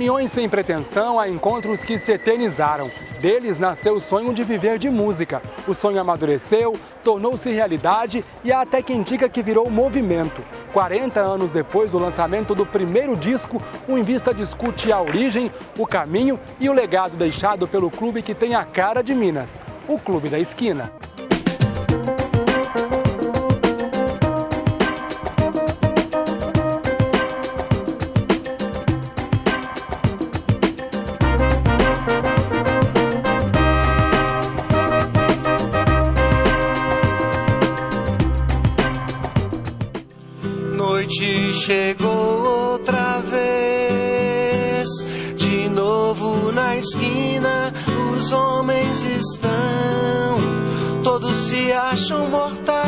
reuniões sem pretensão a encontros que se eternizaram. Deles nasceu o sonho de viver de música. O sonho amadureceu, tornou-se realidade e há até quem diga que virou movimento. 40 anos depois do lançamento do primeiro disco, o Invista discute a origem, o caminho e o legado deixado pelo clube que tem a cara de Minas, o Clube da Esquina. Chegou outra vez, de novo na esquina, os homens estão, todos se acham mortais,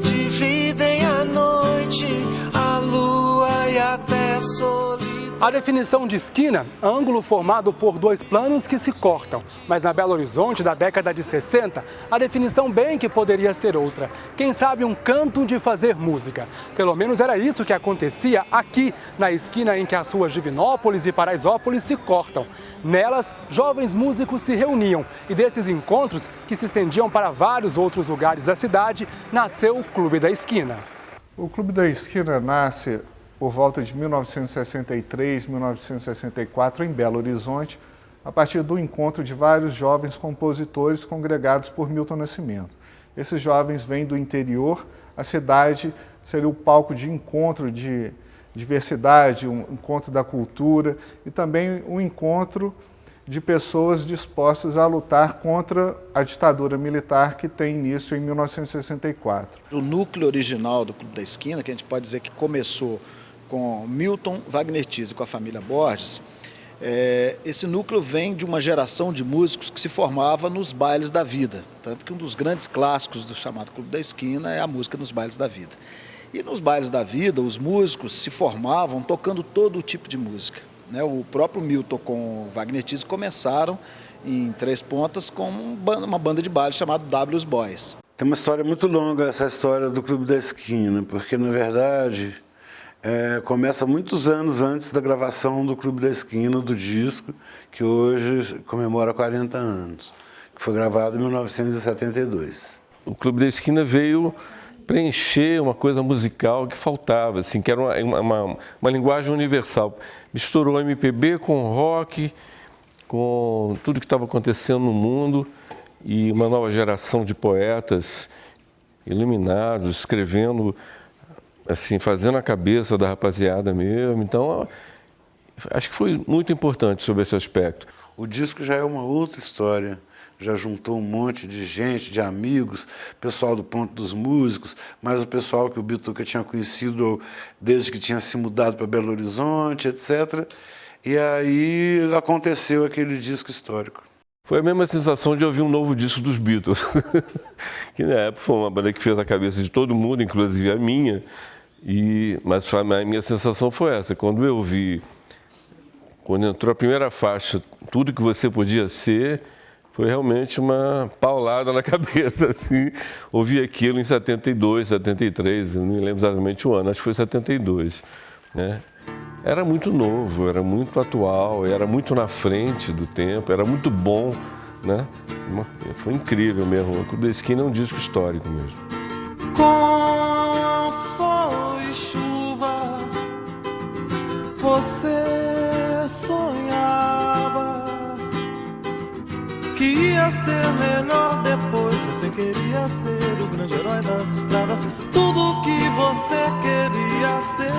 dividem a noite, a lua e até solidão. A definição de esquina, ângulo formado por dois planos que se cortam. Mas na Belo Horizonte da década de 60, a definição bem que poderia ser outra. Quem sabe um canto de fazer música. Pelo menos era isso que acontecia aqui, na esquina em que as ruas Divinópolis e Paraisópolis se cortam. Nelas, jovens músicos se reuniam e desses encontros, que se estendiam para vários outros lugares da cidade, nasceu o Clube da Esquina. O Clube da Esquina nasce por volta de 1963, 1964, em Belo Horizonte, a partir do encontro de vários jovens compositores congregados por Milton Nascimento. Esses jovens vêm do interior, a cidade seria o palco de encontro de diversidade, um encontro da cultura e também um encontro de pessoas dispostas a lutar contra a ditadura militar que tem início em 1964. O núcleo original do Clube da Esquina, que a gente pode dizer que começou com Milton, Wagner Tiso e com a família Borges, esse núcleo vem de uma geração de músicos que se formava nos bailes da vida. Tanto que um dos grandes clássicos do chamado Clube da Esquina é a música nos bailes da vida. E nos bailes da vida, os músicos se formavam tocando todo tipo de música. O próprio Milton com o Wagner Tiso começaram em Três Pontas com uma banda de baile chamada W's Boys. Tem uma história muito longa essa história do Clube da Esquina, porque na verdade começa muitos anos antes da gravação do Clube da Esquina, do disco, que hoje comemora 40 anos, que foi gravado em 1972. O Clube da Esquina veio preencher uma coisa musical que faltava, assim, que era uma linguagem universal. Misturou MPB com rock, com tudo que estava acontecendo no mundo e uma nova geração de poetas iluminados, escrevendo, assim, fazendo a cabeça da rapaziada mesmo. Então, acho que foi muito importante sobre esse aspecto. O disco já é uma outra história. Já juntou um monte de gente, de amigos, pessoal do Ponto dos Músicos, mas o pessoal que o Bituca tinha conhecido desde que tinha se mudado para Belo Horizonte, etc. E aí aconteceu aquele disco histórico. Foi a mesma sensação de ouvir um novo disco dos Beatles, que na época foi uma banda que fez a cabeça de todo mundo, inclusive a minha, mas a minha sensação foi essa, quando eu vi, quando entrou a primeira faixa, Tudo Que Você Podia Ser, foi realmente uma paulada na cabeça, assim. Ouvi aquilo em 72, 73, eu não me lembro exatamente o ano, acho que foi 72, né? Era muito novo, era muito atual, era muito na frente do tempo, era muito bom, né? Foi incrível mesmo. O Clube da Esquina é um disco histórico mesmo. Com sol e chuva, você sonhava que ia ser melhor depois. Você queria ser o grande herói das estradas, tudo o que você queria ser.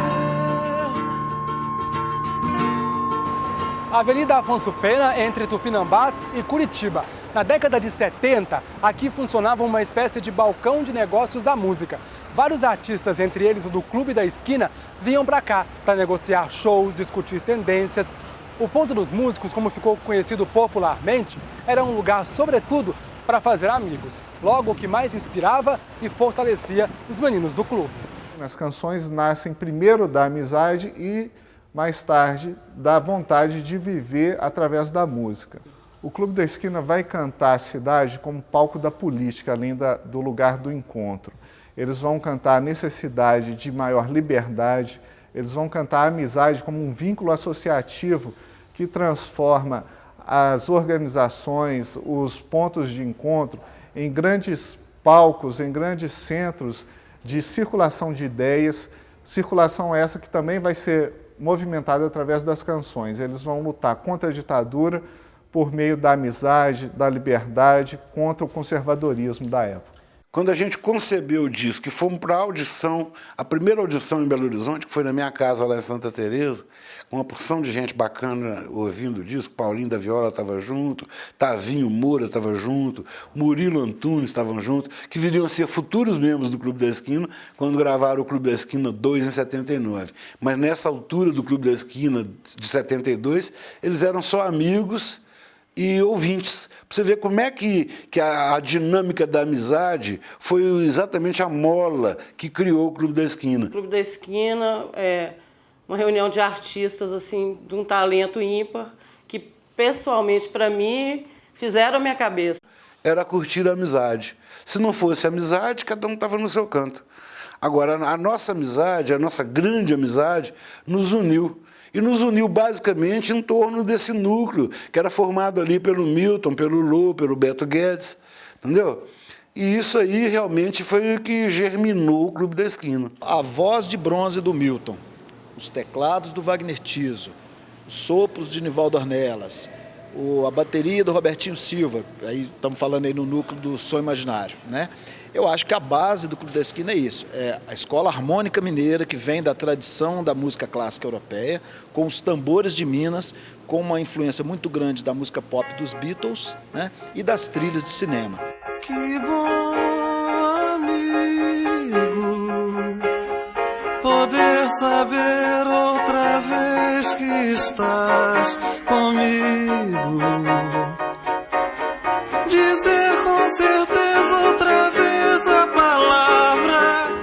Avenida Afonso Pena, entre Tupinambás e Curitiba. Na década de 70, aqui funcionava uma espécie de balcão de negócios da música. Vários artistas, entre eles o do Clube da Esquina, vinham para cá para negociar shows, discutir tendências. O Ponto dos Músicos, como ficou conhecido popularmente, era um lugar, sobretudo, para fazer amigos. Logo, o que mais inspirava e fortalecia os meninos do clube. As canções nascem primeiro da amizade e, mais tarde, da vontade de viver através da música. O Clube da Esquina vai cantar a cidade como palco da política, além do lugar do encontro. Eles vão cantar a necessidade de maior liberdade, Eles vão cantar a amizade como um vínculo associativo que transforma as organizações, os pontos de encontro, em grandes palcos, em grandes centros de circulação de ideias, circulação essa que também vai ser movimentada através das canções. Eles vão lutar contra a ditadura por meio da amizade, da liberdade, contra o conservadorismo da época. Quando a gente concebeu o disco, que fomos para a audição, a primeira audição em Belo Horizonte, que foi na minha casa lá em Santa Teresa, com uma porção de gente bacana ouvindo o disco, Paulinho da Viola estava junto, Tavinho Moura estava junto, Murilo Antunes estavam junto, que viriam a ser futuros membros do Clube da Esquina, quando gravaram o Clube da Esquina 2 em 79. Mas nessa altura do Clube da Esquina de 72, eles eram só amigos e ouvintes. Para você ver como é que a dinâmica da amizade foi exatamente a mola que criou o Clube da Esquina. O Clube da Esquina é uma reunião de artistas assim, de um talento ímpar, que pessoalmente para mim fizeram a minha cabeça. Era curtir a amizade. Se não fosse amizade, cada um estava no seu canto. Agora, a nossa amizade, a nossa grande amizade, nos uniu. E nos uniu basicamente em torno desse núcleo, que era formado ali pelo Milton, pelo Lô, pelo Beto Guedes, entendeu? E isso aí realmente foi o que germinou o Clube da Esquina. A voz de bronze do Milton, os teclados do Wagner Tiso, os sopros de Nivaldo Ornelas, a bateria do Robertinho Silva, aí estamos falando aí no núcleo do Som Imaginário, né? Eu acho que a base do Clube da Esquina é isso, é a escola harmônica mineira, que vem da tradição da música clássica europeia, com os tambores de Minas, com uma influência muito grande da música pop dos Beatles, né, e das trilhas de cinema. Que bom, amigo, poder saber outra vez que estás comigo, dizer com certeza outra vez a palavra.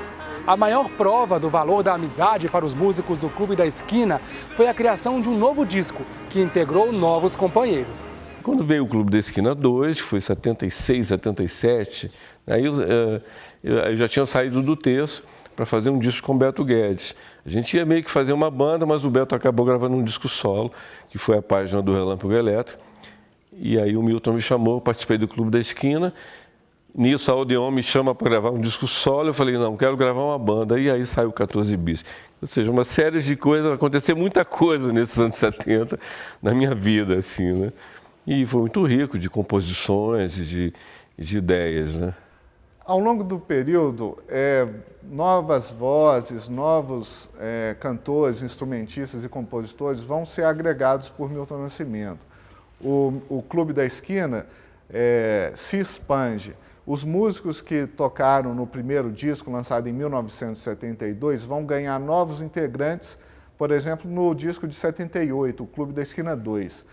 A maior prova do valor da amizade para os músicos do Clube da Esquina foi a criação de um novo disco, que integrou novos companheiros. Quando veio o Clube da Esquina 2, foi 76, 77, aí eu já tinha saído do Terço para fazer um disco com Beto Guedes. A gente ia meio que fazer uma banda, mas o Beto acabou gravando um disco solo, que foi a página do Relâmpago Elétrico. E aí o Milton me chamou, participei do Clube da Esquina. Nisso a Odeon me chama para gravar um disco solo. Eu falei, não, quero gravar uma banda. E aí saiu 14 Bis. Ou seja, uma série de coisas, aconteceu muita coisa nesses anos 70 na minha vida, assim, né? E foi muito rico de composições e de ideias, né? Ao longo do período, novas vozes, novos cantores, instrumentistas e compositores vão ser agregados por Milton Nascimento. O Clube da Esquina se expande. Os músicos que tocaram no primeiro disco, lançado em 1972, vão ganhar novos integrantes, por exemplo, no disco de 78, o Clube da Esquina 2.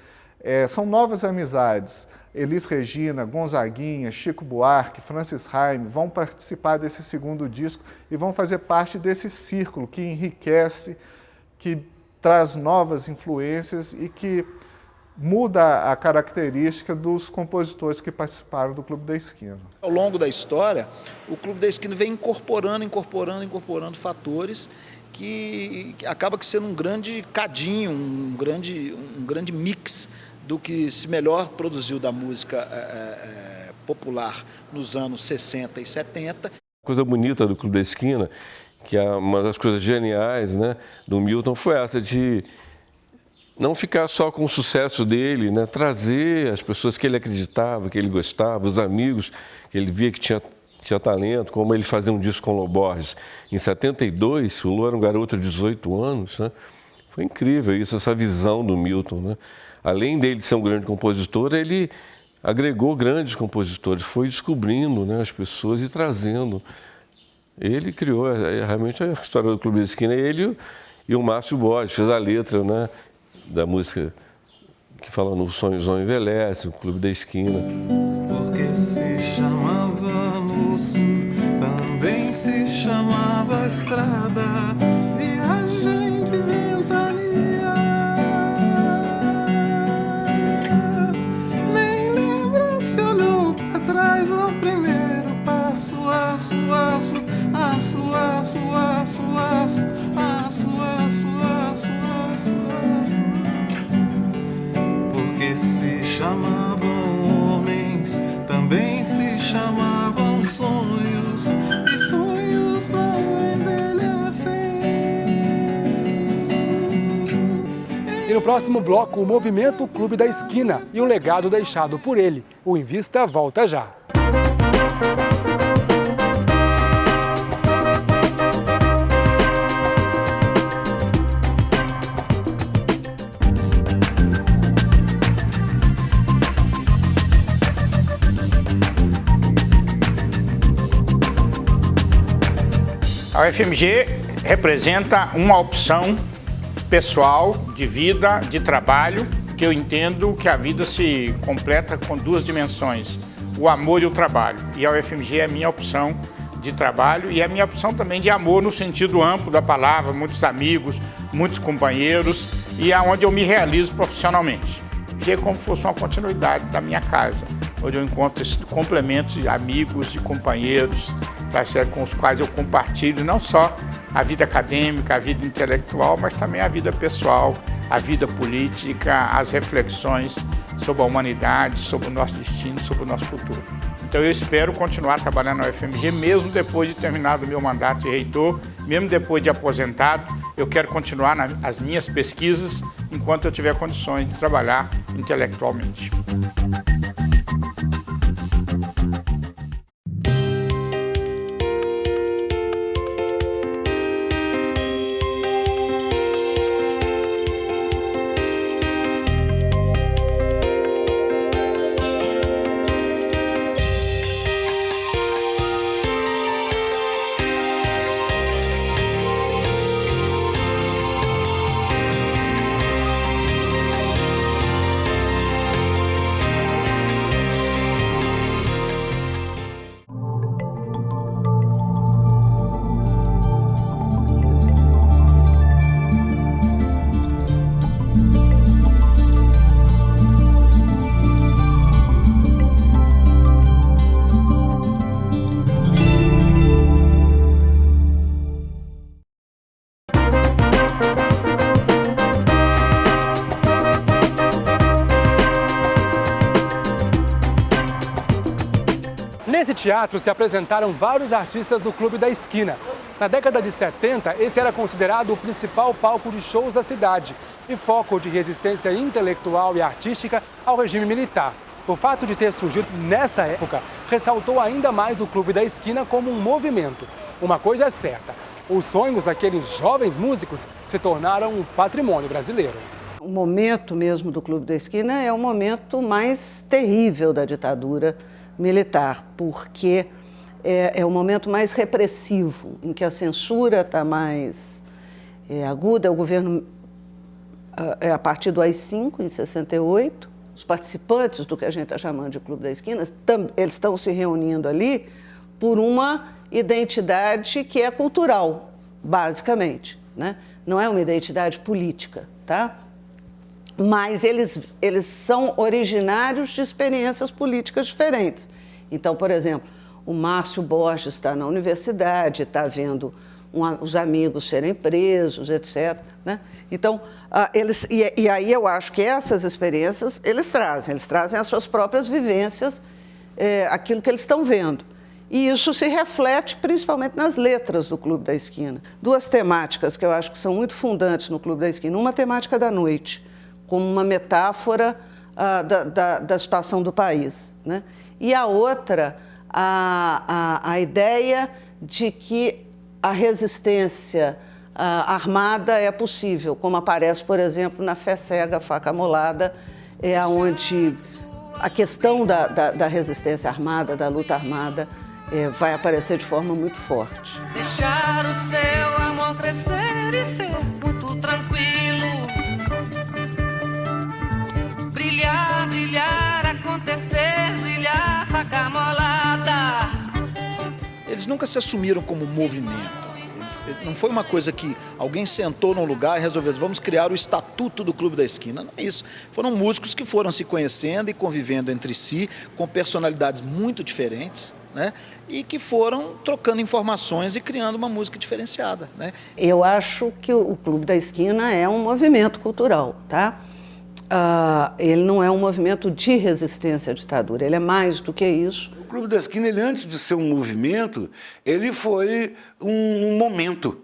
São novas amizades. Elis Regina, Gonzaguinha, Chico Buarque, Francis Haime vão participar desse segundo disco e vão fazer parte desse círculo que enriquece, que traz novas influências e que muda a característica dos compositores que participaram do Clube da Esquina. Ao longo da história, o Clube da Esquina vem incorporando fatores que acaba sendo um grande cadinho, um grande mix do que se melhor produziu da música popular nos anos 60 e 70. A coisa bonita do Clube da Esquina, que é uma das coisas geniais, né, do Milton, foi essa de não ficar só com o sucesso dele, né, trazer as pessoas que ele acreditava, que ele gostava, os amigos que ele via que tinha talento, como ele fazia um disco com o Lô Borges. Em 72, o Lô era um garoto de 18 anos, né? Foi incrível isso, essa visão do Milton, né? Além dele ser um grande compositor, ele agregou grandes compositores, foi descobrindo, né, as pessoas e trazendo. Ele criou realmente a história do Clube da Esquina, ele e o Márcio Borges, fez a letra, né, da música que fala no Sonhos Não Envelhece, o Clube da Esquina. Porque se chamava moço, também se chamava estrada, viagem de ventania. Nem lembra se olhou pra trás ao primeiro passo, aço, aço, aço, aço, aço, aço, aço, aço. chamavam sonhos, e sonhos não envelhecem. E no próximo bloco, o movimento Clube da Esquina e o legado deixado por ele. O Invista volta já. A UFMG representa uma opção pessoal de vida, de trabalho, que eu entendo que a vida se completa com duas dimensões, o amor e o trabalho. E a UFMG é a minha opção de trabalho e é a minha opção também de amor no sentido amplo da palavra, muitos amigos, muitos companheiros e é onde eu me realizo profissionalmente. É como se fosse uma continuidade da minha casa, onde eu encontro esses complementos de amigos, de companheiros, com os quais eu compartilho não só a vida acadêmica, a vida intelectual, mas também a vida pessoal, a vida política, as reflexões sobre a humanidade, sobre o nosso destino, sobre o nosso futuro. Então eu espero continuar trabalhando na UFMG, mesmo depois de terminado o meu mandato de reitor, mesmo depois de aposentado, eu quero continuar as minhas pesquisas enquanto eu tiver condições de trabalhar intelectualmente. Nesse teatro se apresentaram vários artistas do Clube da Esquina. Na década de 70, esse era considerado o principal palco de shows da cidade e foco de resistência intelectual e artística ao regime militar. O fato de ter surgido nessa época ressaltou ainda mais o Clube da Esquina como um movimento. Uma coisa é certa, os sonhos daqueles jovens músicos se tornaram um patrimônio brasileiro. O momento mesmo do Clube da Esquina é o momento mais terrível da ditadura militar, porque é o momento mais repressivo, em que a censura está mais aguda. O governo, a partir do AI-5, em 68, os participantes do que a gente está chamando de Clube da Esquina, eles estão se reunindo ali por uma identidade que é cultural, basicamente, né? Não é uma identidade política, tá? Mas eles são originários de experiências políticas diferentes. Então, por exemplo, o Márcio Borges está na universidade, está vendo os amigos serem presos, etc., né? Então, e aí eu acho que essas experiências eles trazem as suas próprias vivências, aquilo que eles estão vendo. E isso se reflete principalmente nas letras do Clube da Esquina. Duas temáticas que eu acho que são muito fundantes no Clube da Esquina. Uma temática da noite, como uma metáfora da situação do país, né? E a outra, a ideia de que a resistência armada é possível, como aparece, por exemplo, na Fé Cega, Faca Amolada, onde a questão da resistência armada, da luta armada, vai aparecer de forma muito forte. Deixar o céu amor crescer e ser muito tranquilo. Brilhar, brilhar, acontecer, brilhar, faca amolada. Eles nunca se assumiram como movimento. Não foi uma coisa que alguém sentou num lugar e resolveu, vamos criar o estatuto do Clube da Esquina. Não é isso. Foram músicos que foram se conhecendo e convivendo entre si, com personalidades muito diferentes, né? E que foram trocando informações e criando uma música diferenciada, né? Eu acho que o Clube da Esquina é um movimento cultural, tá? Ele não é um movimento de resistência à ditadura, ele é mais do que isso. Clube da Esquina, ele, antes de ser um movimento, ele foi um momento.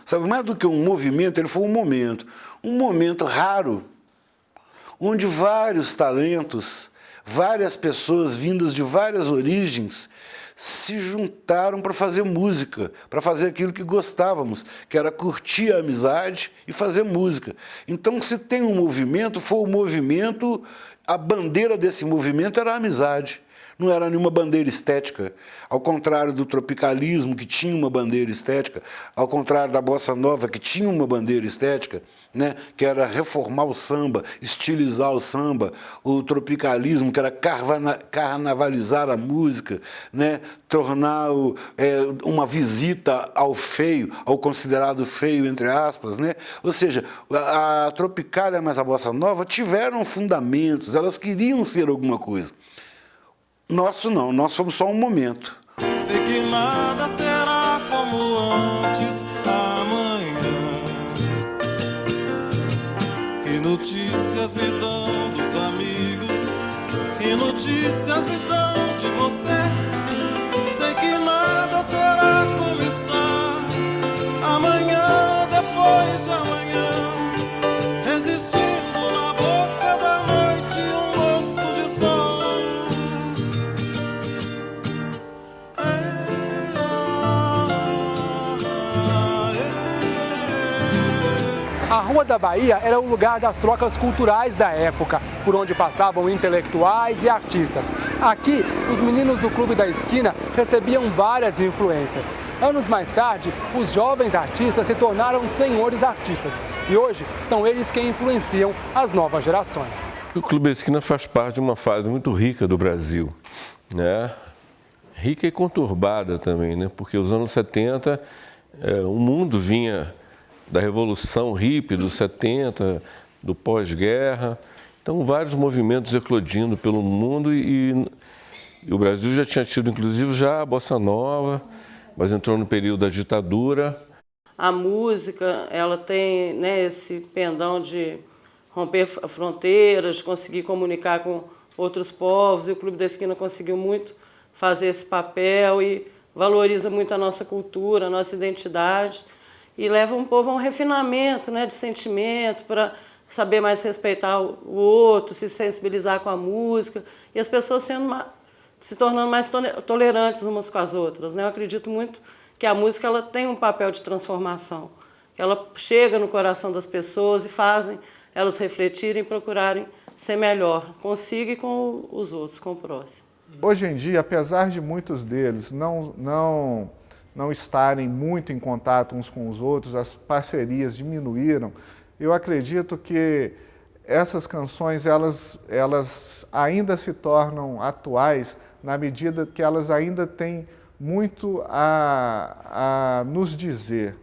Sabe, mais do que um movimento, ele foi um momento raro, onde vários talentos, várias pessoas vindas de várias origens se juntaram para fazer música, para fazer aquilo que gostávamos, que era curtir a amizade e fazer música. Então, se tem um movimento, foi um movimento, a bandeira desse movimento era a amizade. Não era nenhuma bandeira estética, ao contrário do tropicalismo, que tinha uma bandeira estética, ao contrário da bossa nova, que tinha uma bandeira estética, né, que era reformar o samba, estilizar o samba, o tropicalismo, que era carnavalizar a música, né, tornar uma visita ao feio, ao considerado feio, entre aspas, né? Ou seja, a Tropicália mais a bossa nova tiveram fundamentos, elas queriam ser alguma coisa. Nosso não, nós somos só um momento. Sei que nada será como antes amanhã. Que notícias me dão dos amigos? Que notícias me dão de você? Sei que nada será como está amanhã, depois de amanhã. Resistindo na boca da noite um gosto de sol. A Rua da Bahia era o lugar das trocas culturais da época, por onde passavam intelectuais e artistas. Aqui, os meninos do Clube da Esquina recebiam várias influências. Anos mais tarde, os jovens artistas se tornaram senhores artistas e hoje são eles quem influenciam as novas gerações. O Clube da Esquina faz parte de uma fase muito rica do Brasil, né? Rica e conturbada também, né? Porque os anos 70, o mundo vinha da Revolução Hippie dos 70, do pós-guerra. Então, vários movimentos eclodindo pelo mundo e o Brasil já tinha tido, inclusive, já a Bossa Nova, mas entrou no período da ditadura. A música, ela tem, né, esse pendão de romper fronteiras, de conseguir comunicar com outros povos, e o Clube da Esquina conseguiu muito fazer esse papel e valoriza muito a nossa cultura, a nossa identidade, e leva um povo a um refinamento, né, de sentimento, para saber mais respeitar o outro, se sensibilizar com a música, e as pessoas se tornando mais tolerantes umas com as outras, né? Eu acredito muito que a música ela tem um papel de transformação, que ela chega no coração das pessoas e fazem elas refletirem e procurarem ser melhor consigo e com os outros, com o próximo. Hoje em dia, apesar de muitos deles não estarem muito em contato uns com os outros, as parcerias diminuíram, eu acredito que essas canções elas ainda se tornam atuais na medida que elas ainda têm muito a nos dizer.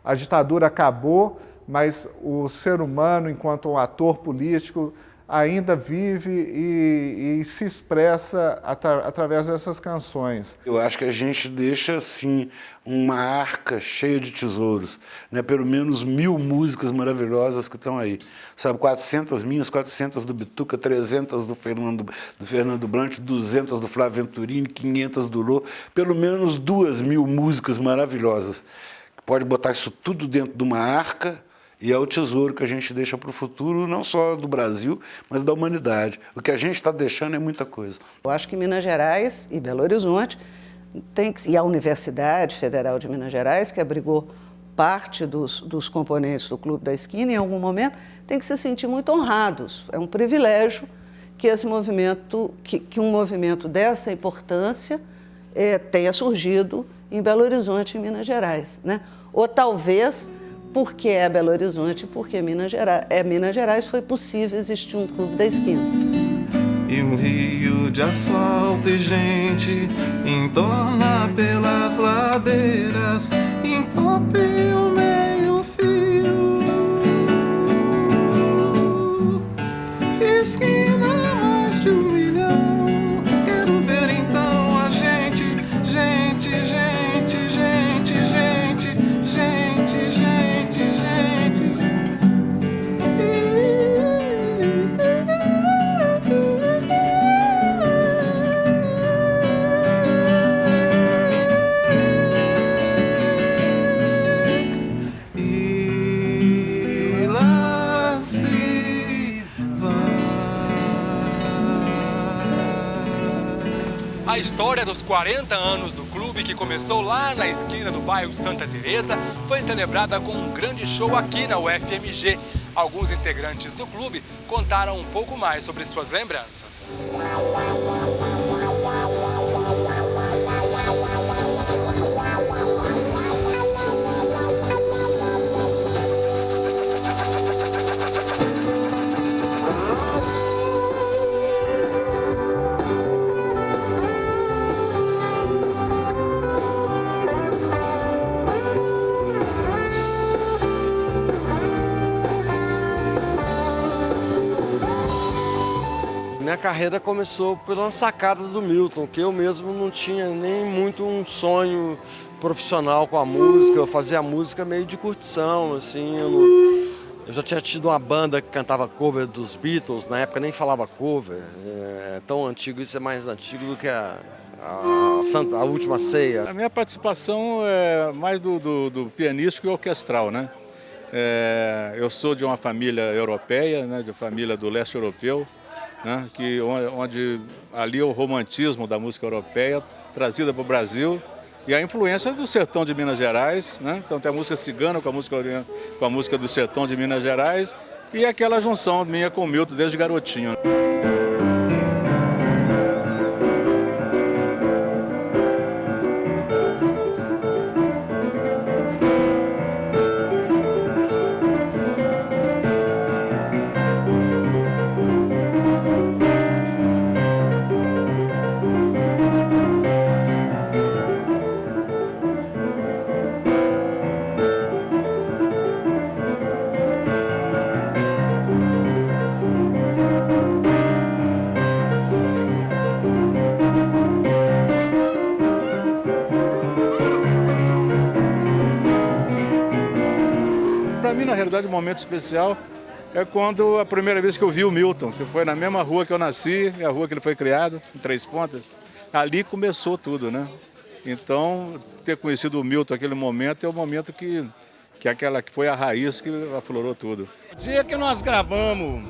A ditadura acabou, mas o ser humano, enquanto um ator político, ainda vive e se expressa através dessas canções. Eu acho que a gente deixa, assim, uma arca cheia de tesouros, né? Pelo menos 1000 músicas maravilhosas que estão aí. Sabe, 400 minhas, 400 do Bituca, 300 do Fernando Brant, 200 do Flávio Venturini, 500 do Lô. Pelo menos 2000 músicas maravilhosas. Pode botar isso tudo dentro de uma arca, e é o tesouro que a gente deixa para o futuro, não só do Brasil, mas da humanidade. O que a gente está deixando é muita coisa. Eu acho que Minas Gerais e Belo Horizonte, e a Universidade Federal de Minas Gerais, que abrigou parte dos componentes do Clube da Esquina, em algum momento, tem que se sentir muito honrados. É um privilégio que esse movimento, que um movimento dessa importância tenha surgido em Belo Horizonte e Minas Gerais, né? Ou talvez porque é Belo Horizonte, porque Minas Gerais foi possível existir um Clube da Esquina. E um rio de asfalto e gente entorna pelas ladeiras, encobre o meio-fio. Esquina mais de 1 milhão, quero ver então a gente, gente, gente, gente, gente, gente, gente, gente. A história dos 40 anos do clube, que começou lá na esquina do bairro Santa Teresa, foi celebrada com um grande show aqui na UFMG. Alguns integrantes do clube contaram um pouco mais sobre suas lembranças. Minha carreira começou pela sacada do Milton, que eu mesmo não tinha nem muito um sonho profissional com a música. Eu fazia música meio de curtição, assim. Eu já tinha tido uma banda que cantava cover dos Beatles, na época nem falava cover. É tão antigo, isso é mais antigo do que a Última Ceia. A minha participação é mais do pianístico e orquestral, né? Eu sou de uma família europeia, né, de família do leste europeu. Né, onde ali o romantismo da música europeia trazida para o Brasil e a influência do sertão de Minas Gerais, né? Então tem a música cigana com a música do sertão de Minas Gerais e aquela junção minha com o Milton desde garotinho. Para mim, na realidade, um momento especial é quando a primeira vez que eu vi o Milton, que foi na mesma rua que eu nasci, a rua que ele foi criado, em Três Pontas. Ali começou tudo, né? Então, ter conhecido o Milton naquele momento é o momento que foi a raiz que aflorou tudo. O dia que nós gravamos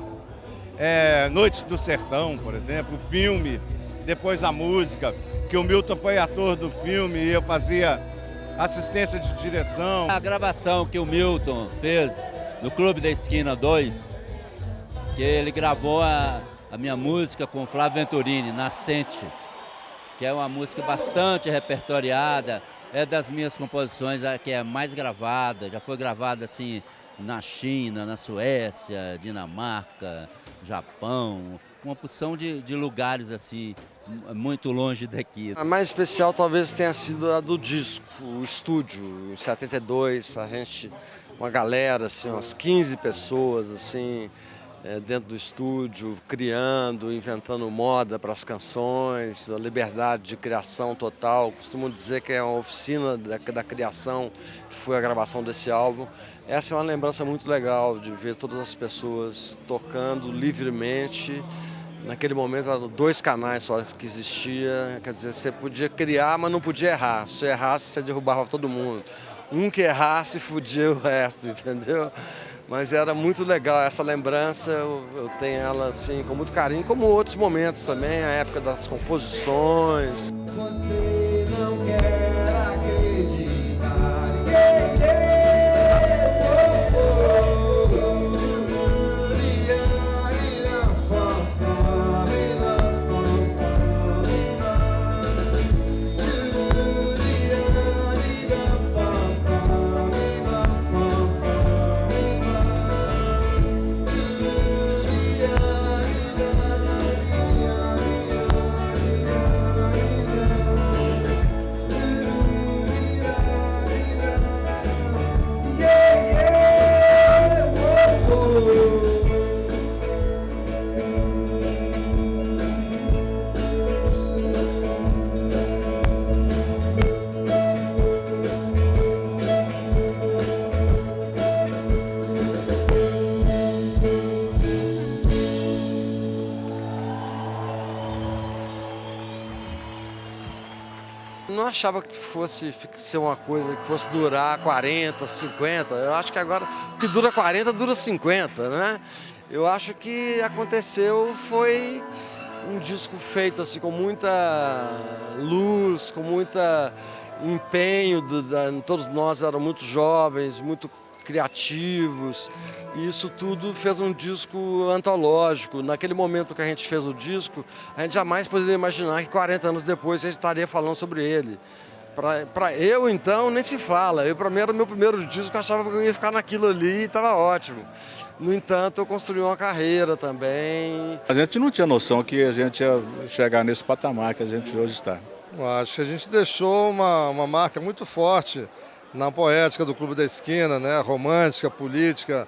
Noites do Sertão, por exemplo, o filme, depois a música, que o Milton foi ator do filme e eu fazia assistência de direção. A gravação que o Milton fez no Clube da Esquina 2, que ele gravou a minha música com o Flávio Venturini, Nascente, que é uma música bastante repertoriada, é das minhas composições a que é mais gravada, já foi gravada assim na China, na Suécia, Dinamarca, Japão, uma porção de lugares assim, muito longe daqui. A mais especial talvez tenha sido a do disco, o estúdio, em 72, uma galera, assim, umas 15 pessoas, assim, dentro do estúdio, criando, inventando moda para as canções, a liberdade de criação total. Costumo dizer que é uma oficina da criação, que foi a gravação desse álbum. Essa é uma lembrança muito legal de ver todas as pessoas tocando livremente. Naquele momento eram 2 canais só que existia, quer dizer, você podia criar, mas não podia errar. Se você errasse, você derrubava todo mundo. Um que errasse, fudia o resto, entendeu? Mas era muito legal essa lembrança, eu tenho ela assim com muito carinho, como outros momentos também, a época das composições. Você não quer acreditar. Não achava que fosse ser uma coisa que fosse durar 40, 50. Eu acho que agora o que dura 40 dura 50, né? Eu acho que aconteceu foi um disco feito assim, com muita luz, com muita empenho. Todos nós éramos muito jovens, muito criativos, e isso tudo fez um disco antológico. Naquele momento que a gente fez o disco, a gente jamais poderia imaginar que 40 anos depois a gente estaria falando sobre ele. Para eu, então, nem se fala. Para mim era o meu primeiro disco, eu achava que eu ia ficar naquilo ali e estava ótimo. No entanto, eu construí uma carreira também. A gente não tinha noção que a gente ia chegar nesse patamar que a gente hoje está. Acho que a gente deixou uma marca muito forte na poética do Clube da Esquina, né? Romântica, política,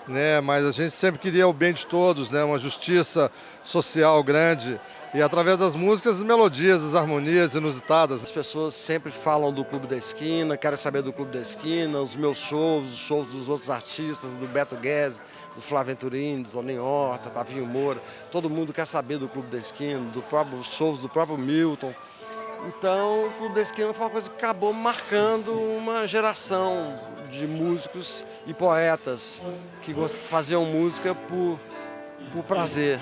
né? Mas a gente sempre queria o bem de todos, né? Uma justiça social grande. E através das músicas, as melodias, as harmonias inusitadas. As pessoas sempre falam do Clube da Esquina, querem saber do Clube da Esquina, os meus shows, os shows dos outros artistas, do Beto Guedes, do Flávio Venturini, do Toninho Horta, Tavinho Moura. Todo mundo quer saber do Clube da Esquina, dos shows do próprio Milton. Então, o Clube da Esquina foi uma coisa que acabou marcando uma geração de músicos e poetas que faziam música por prazer.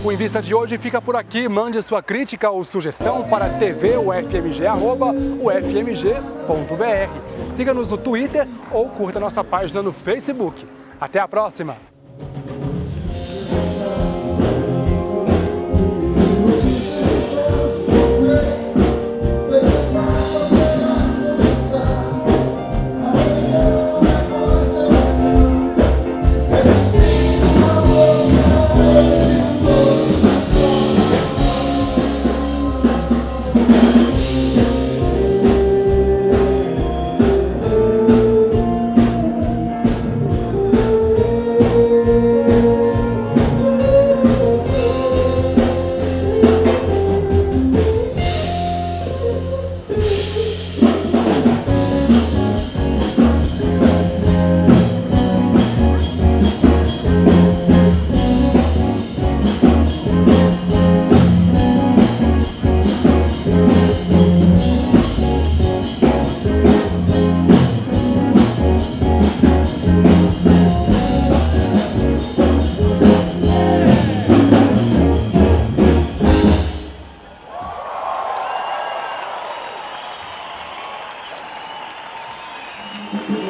O Em Vista de hoje fica por aqui. Mande sua crítica ou sugestão para tvufmg@ufmg.br. Siga-nos no Twitter ou curta nossa página no Facebook. Até a próxima! Thank you.